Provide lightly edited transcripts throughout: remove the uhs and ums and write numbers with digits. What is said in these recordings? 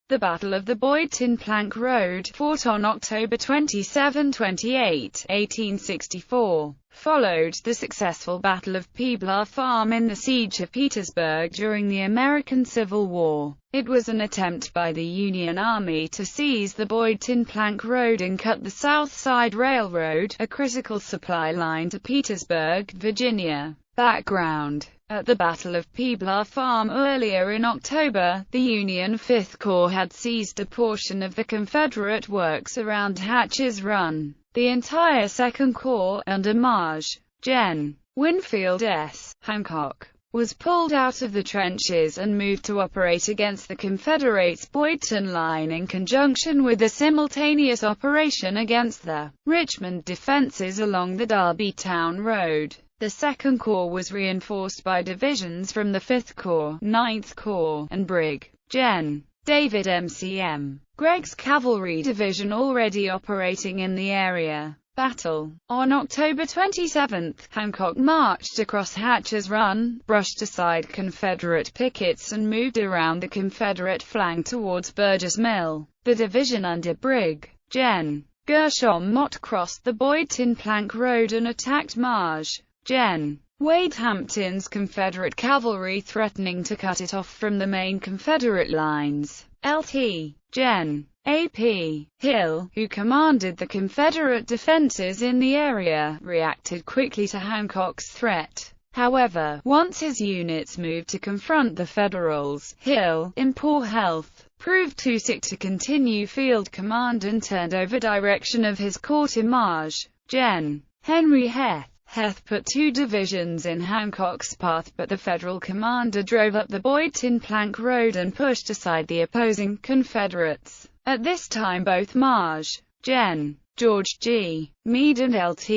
The Battle of the Boydton Plank Road, fought on October 27–28, 1864, followed the successful Battle of Peebles Farm in the Siege of Petersburg during the American Civil War. It was an attempt by the Union Army to seize the Boydton Plank Road and cut the South Side Railroad, a critical supply line to Petersburg, Virginia. Background: at the Battle of Peebles Farm earlier in October, the Union Fifth Corps had seized a portion of the Confederate works around Hatch's Run. The entire Second Corps, under Maj. Gen. Winfield S. Hancock, was pulled out of the trenches and moved to operate against the Confederates' Boydton line in conjunction with a simultaneous operation against the Richmond defenses along the Darbytown Road. The Second Corps was reinforced by divisions from the Fifth Corps, Ninth Corps, and Brig. Gen. David M.C.M. Gregg's cavalry division already operating in the area. Battle. On October 27, Hancock marched across Hatcher's Run, brushed aside Confederate pickets and moved around the Confederate flank towards Burgess Mill. The division under Brig. Gen. Gershom Mott crossed the Boydton Plank Road and attacked Maj. Gen. Wade Hampton's Confederate cavalry, threatening to cut it off from the main Confederate lines. Lt. Gen. A.P. Hill, who commanded the Confederate defenses in the area, reacted quickly to Hancock's threat. However, once his units moved to confront the Federals, Hill, in poor health, proved too sick to continue field command and turned over direction of his corps to Maj. Gen. Henry Heth. Heth put two divisions in Hancock's path, but the Federal commander drove up the Boydton Plank Road and pushed aside the opposing Confederates. At this time both Maj. Gen. George G. Meade and Lt.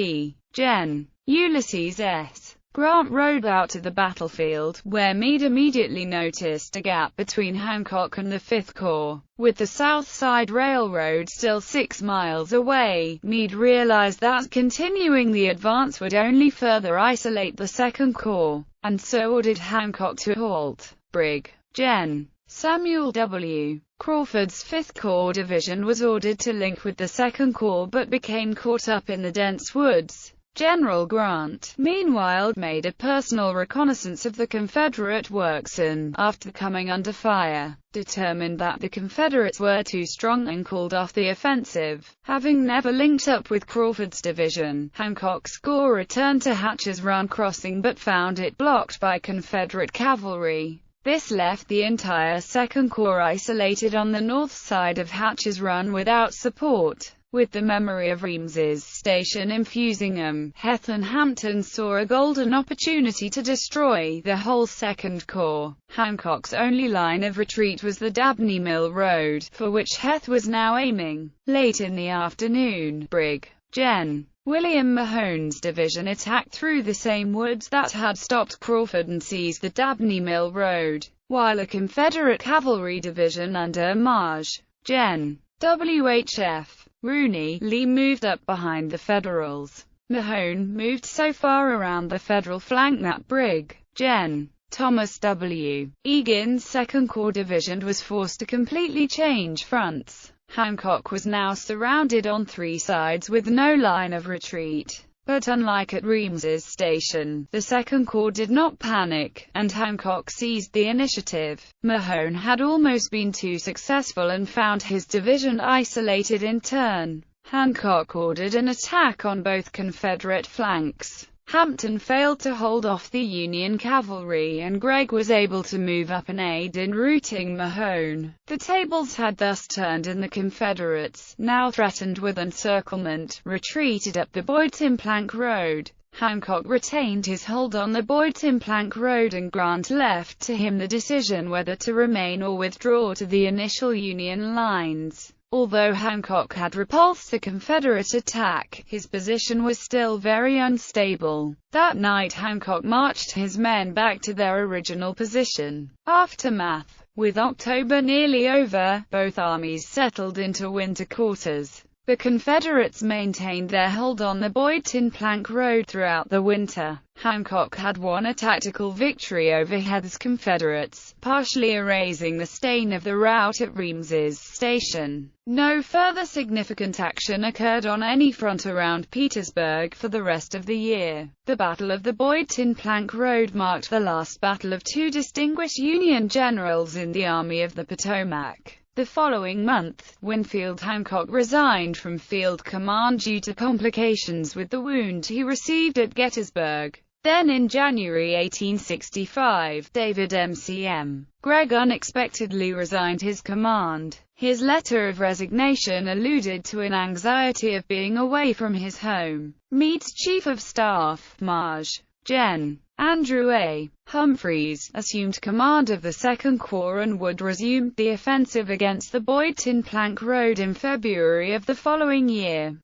Gen. Ulysses S. Grant rode out to the battlefield, where Meade immediately noticed a gap between Hancock and the Fifth Corps. With the South Side Railroad still 6 miles away, Meade realized that continuing the advance would only further isolate the Second Corps, and so ordered Hancock to halt. Brig. Gen. Samuel W. Crawford's Fifth Corps division was ordered to link with the Second Corps but became caught up in the dense woods. General Grant, meanwhile, made a personal reconnaissance of the Confederate works and, after coming under fire, determined that the Confederates were too strong and called off the offensive. Having never linked up with Crawford's division, Hancock's corps returned to Hatcher's Run crossing but found it blocked by Confederate cavalry. This left the entire Second Corps isolated on the north side of Hatcher's Run without support. With the memory of Reams's station in Fusingham, Heth and Hampton saw a golden opportunity to destroy the whole Second Corps. Hancock's only line of retreat was the Dabney Mill Road, for which Heth was now aiming. Late in the afternoon, Brig. Gen. William Mahone's division attacked through the same woods that had stopped Crawford and seized the Dabney Mill Road, while a Confederate cavalry division under Maj. Gen. W.H.F. Rooney Lee moved up behind the Federals. Mahone moved so far around the Federal flank that Brig. Gen. Thomas W. Egan's Second Corps division was forced to completely change fronts. Hancock was now surrounded on 3 sides with no line of retreat. But unlike at Reams's station, the Second Corps did not panic, and Hancock seized the initiative. Mahone had almost been too successful and found his division isolated in turn. Hancock ordered an attack on both Confederate flanks. Hampton failed to hold off the Union cavalry, and Gregg was able to move up and aid in routing Mahone. The tables had thus turned, and the Confederates, now threatened with encirclement, retreated up the Boydton Plank Road. Hancock retained his hold on the Boydton Plank Road, and Grant left to him the decision whether to remain or withdraw to the initial Union lines. Although Hancock had repulsed the Confederate attack, his position was still very unstable. That night Hancock marched his men back to their original position. Aftermath. With October nearly over, both armies settled into winter quarters. The Confederates maintained their hold on the Boydton Plank Road throughout the winter. Hancock had won a tactical victory over Heather's Confederates, partially erasing the stain of the rout at Reams's Station. No further significant action occurred on any front around Petersburg for the rest of the year. The Battle of the Boydton Plank Road marked the last battle of two distinguished Union generals in the Army of the Potomac. The following month, Winfield Hancock resigned from field command due to complications with the wound he received at Gettysburg. Then in January 1865, David M.C.M. Gregg unexpectedly resigned his command. His letter of resignation alluded to an anxiety of being away from his home. Meade's Chief of Staff, Maj. Gen. Andrew A. Humphreys, assumed command of the Second Corps and would resume the offensive against the Boydton Plank Road in February of the following year.